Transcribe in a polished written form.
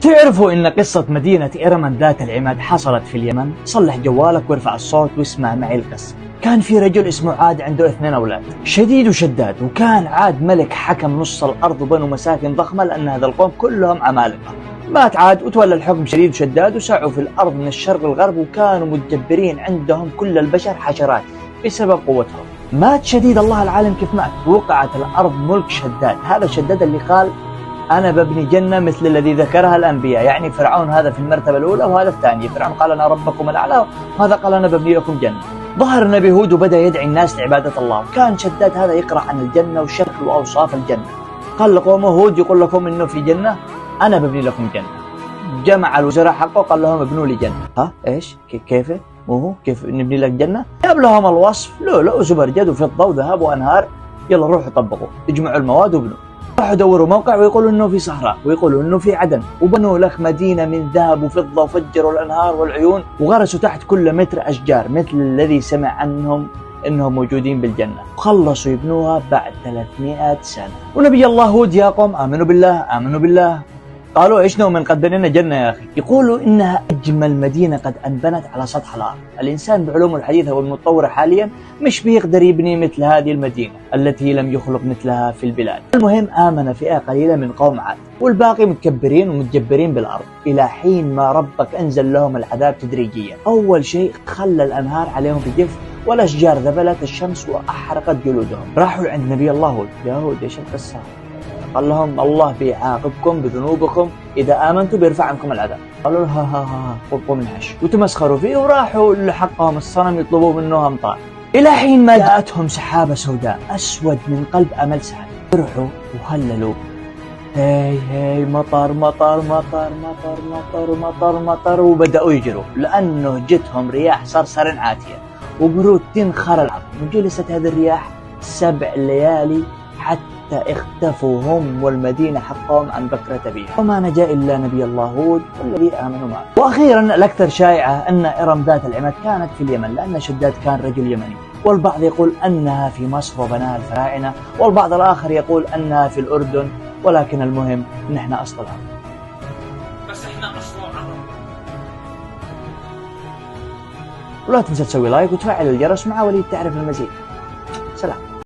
تعرفوا إن قصة مدينة إرم ذات العماد حصلت في اليمن؟ صلح جوالك وارفع الصوت واسمع معي القصة. كان في رجل اسمه عاد عنده 2 أولاد، شديد وشداد، وكان عاد ملك حكم نص الأرض وبنوا مساكن ضخمة لأن هذا القوم كلهم عمالقة. مات عاد وتولى الحكم شديد وشداد، وسعوا في الأرض من الشرق للغرب، وكانوا متجبرين، عندهم كل البشر حشرات بسبب قوتهم. مات شديد الله العالم كيف مات، وقعت الأرض ملك شداد. هذا شداد اللي قال أنا ببني جنة مثل الذي ذكرها الأنبياء، يعني فرعون هذا في المرتبة الأولى وهذا الثاني. فرعون قال أنا ربكم الأعلى، وهذا قال أنا ببني لكم جنة. ظهر النبي هود وبدأ يدعي الناس لعبادة الله، وكان شداد هذا يقرأ عن الجنة وشكل وأوصاف الجنة. قال لقومه هود يقول لكم إنه في جنة، أنا ببني لكم جنة. جمع الوزراء حقه قال لهم ابنوا لي جنة. إيش كيف مو كيف نبني لك جنة؟ جاب لهم الوصف، لؤلؤ وزبرجد وفضة وذهب وأنهار، يلا روحوا طبقوا، اجمعوا المواد وابنوا. راحوا دوروا موقع ويقولوا انه في صحراء، ويقولوا انه في عدن، وبنوا لك مدينة من ذهب وفضة، وفجروا الأنهار والعيون، وغرسوا تحت كل متر أشجار مثل الذي سمع عنهم انهم موجودين بالجنة، وخلصوا يبنوها بعد 300 سنة. ونبي الله هود يا قوم آمنوا بالله. قالوا ايش نؤمن قد بنينا جنة يا اخي. يقولوا انها اجمل مدينة قد انبنت على سطح الارض. الانسان بعلومه الحديثة والمتطورة حاليا مش بيقدر يبني مثل هذه المدينة التي لم يخلق مثلها في البلاد. المهم آمن فئة قليلة من قوم عاد، والباقي متكبرين ومتجبرين بالارض، الى حين ما ربك انزل لهم العذاب تدريجيا. اول شيء خلى الانهار عليهم بجف، والاشجار ذبلت الشمس واحرقت جلودهم. راحوا عند نبي الله هود، يا هود ايش القصة؟ قال لهم الله بيعاقبكم بذنوبكم، إذا آمنتوا بيرفع عنكم العذاب. قالوا له ها قلقوا من عش، وتمسخروا فيه، وراحوا لحقهم الصنم يطلبوا منه أمطار، إلى حين ما جاءتهم سحابة سوداء أسود من قلب أمل سعد. فرحوا وهللوا، هي مطر مطر مطر مطر مطر مطر مطر، وبدأوا يجروا لأنه جتهم رياح صرصر عاتية وبرود تنخر العظم. وجلست هذه الرياح 7 ليالي حتى اختفوا هم والمدينة حقهم عن بكرة بها، وما نجا إلا نبي الله هود والذي آمنوا معه. وأخيرا الأكثر شائعة أن إرم ذات العماد كانت في اليمن، لأن شداد كان رجل يمني، والبعض يقول أنها في مصر وبناها الفراعنة، والبعض الآخر يقول أنها في الأردن، ولكن المهم إن إحنا أصل العرب. بس إحنا أصل العرب. ولا تنسى تسوي لايك وتفعل الجرس مع وليد تعرف المزيد.